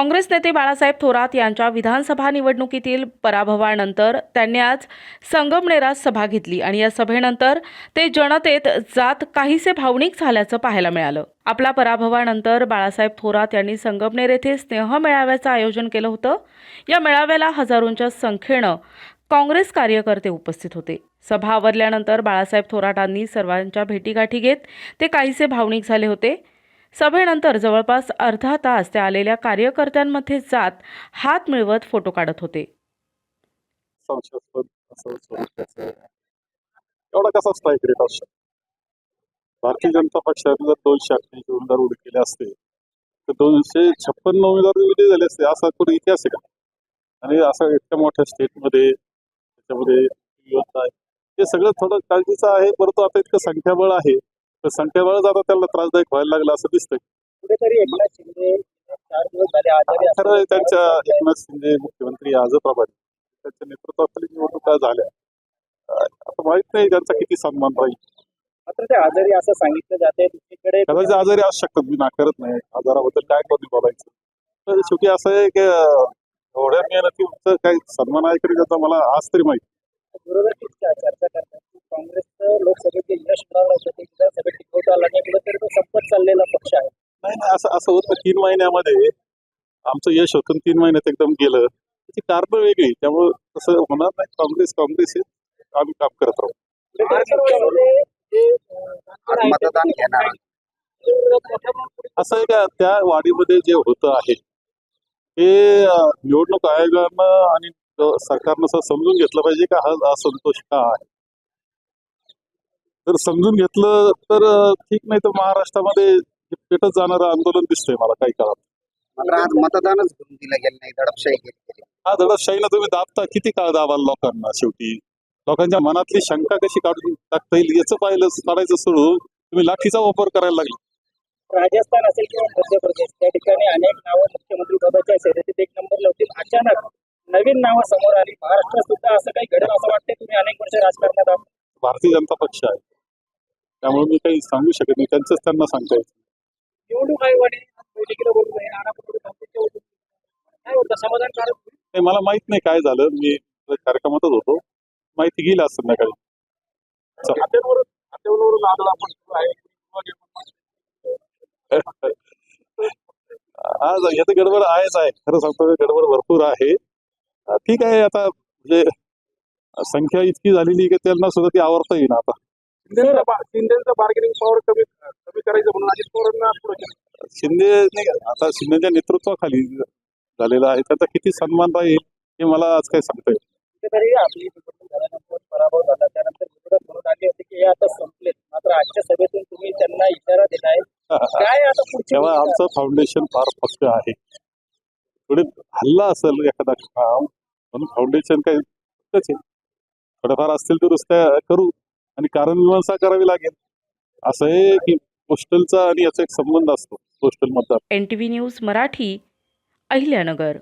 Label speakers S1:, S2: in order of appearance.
S1: काँग्रेस नेते बाळासाहेब थोरात यांच्या विधानसभा निवडणुकीतील पराभवानंतर त्यांनी आज संगमनेरात सभा घेतली आणि या सभेनंतर ते जनतेत जात काहीसे भावनिक झाल्याचं पाहायला मिळालं। आपला पराभवानंतर बाळासाहेब थोरात यांनी संगमनेर येथे स्नेह मेळाव्याचं आयोजन केलं होतं। या मेळाव्याला हजारोंच्या संख्येनं काँग्रेस कार्यकर्ते उपस्थित होते। सभा आवरल्यानंतर बाळासाहेब थोरातांनी सर्वांच्या भेटीगाठी घेत ते काहीसे भावनिक झाले होते। सभेनंतर जवळपास अर्धा तास ते आलेल्या कार्यकर्त्यांमध्ये जात हात मिळवत फोटो काढत होते।
S2: एवढा कसा स्ट्राईक रेट असतो? भारतीय जनता पक्षाने जर 288 उमेदवार उभे केले असते तर 256 उमेदवार विजयी झाले असते, असा कोणी इतिहास आहे का? आणि असं इतक्या मोठ्या स्टेटमध्ये त्याच्यामध्ये युवक आहे, हे सगळं थोडं काळजीचं आहे। परंतु आता इतकं संख्याबळ आहे तर संख्याबळच आता त्याला त्रासदायक व्हायला लागलं असं दिसतंय।
S3: कुठेतरी एकनाथ शिंदे 4 दिवस झाले आजारी
S2: खरं आहे, त्यांच्या एकनाथ शिंदे मुख्यमंत्री आजप्रमाणे त्यांच्या नेतृत्वाखाली निवडणुका झाल्या। आता माहित नाही त्यांचा किती सन्मान राहील।
S3: मात्र ते आजारी असं सांगितलं जाते। दुसरीकडे
S2: कदाचित आजारी असू शकतात, मी नाकारत नाही। आजाराबद्दल काय कोणी बोलायचं, तर शेवटी असं आहे की एवढ्या मेहनतीचं काही सन्मान आहे तरी त्याचा मला आज तरी माहिती।
S3: विरोधक चर्चा करतात की काँग्रेसचं लोकसभेचे यश मिळालं होतं, ते विधानसभेत टिकवता आलं नाही, कुठेतरी तो संपत चाललेला पक्ष आहे।
S2: नाही, असं होतं 3 महिन्यामध्ये आमचं यश होतं, 3 महिन्यात एकदम गेलं, त्याची कारणं वेगळी, त्यामुळे तसं होणार नाही। काँग्रेस आम्ही काम करत राहू।
S3: मतदान घेणार
S2: असं आहे का, त्या वाढीमध्ये जे होतं आहे ते निवडणूक आयोगानं आणि सरकारनं समजून घेतलं पाहिजे का हा असंतोष का आहे। जर समजून घेतलं तर ठीक, नाही तर महाराष्ट्रामध्ये पेटत जाणारं आंदोलन दिसतंय मला काही काळात।
S3: मात्र आज मतदानच घेऊन दिलं गेलं नाही, दडपशाही केली।
S2: हा दडपशाहीला तुम्ही दाबता, किती काळ दाबाल लोकांना? शेवटी लोकांच्या मनातली शंका कशी काढून टाकता येईल याचं काढायचं सोडून तुम्ही लाठीचा वापर करायला लागले।
S3: राजस्थान असेल किंवा मध्य प्रदेश, त्या ठिकाणी अनेक नावं मुख्यमंत्री पदाच्या शर्यतीत एक नंबरला होती। अचानक नवीन नावं समोर आली। महाराष्ट्रात सुद्धा असं काही घडेल असं वाटतंय? तुम्ही अनेक वर्ष राजकारणात आहात।
S2: भारतीय जनता पक्ष आहे, त्यामुळे मी काही सांगू शकत नाही, त्यांचंच त्यांना सांगता येईल।
S3: निवडणूक आयोगाने बैठकीला बोलून काय होतं, समाधानकारक?
S2: नाही, मला माहित नाही काय झालं, मी कार्यक्रमातच होतो, माहिती घेईल आज संध्याकाळी। आज याचं गडबड आहेच आहे, खरं सांगतो, गडबड भरपूर आहे। ठीक आहे, आता म्हणजे संख्या इतकी झालेली की त्यांना सुद्धा ती आवरता येईल। आता
S3: शिंदेचं बार्गेनिंग पॉवर कमी करायचं म्हणून अजित पवारांना
S2: आता शिंदेच्या नेतृत्वाखाली झालेला आहे, त्याचा किती सन्मान राहील हे मला आज काही सांगता येईल।
S3: कुठेतरी आपली निवडणूक झाल्यानंतर पराभव झाला, त्यानंतर विरोधक म्हणून आले होते की हे आता संपलेत। मात्र आजच्या सभेतून तुम्ही त्यांना इशारा दिलाय, काय आता पुढची
S2: तेव्हा आमचं फाउंडेशन फार पक्ष आहे। थोडे हल्ला असेल एखादा काम म्हणून फाउंडेशन काही पक्कच आहे, थोडंफार असतील दुरुस्त्या करू आणि कारणमीमांसा करावी लागेल। असं आहे की पोस्टलचा आणि याचा एक संबंध असतो, पोस्टल मतदार।
S1: NTV news Marathi, Ahilyanagar.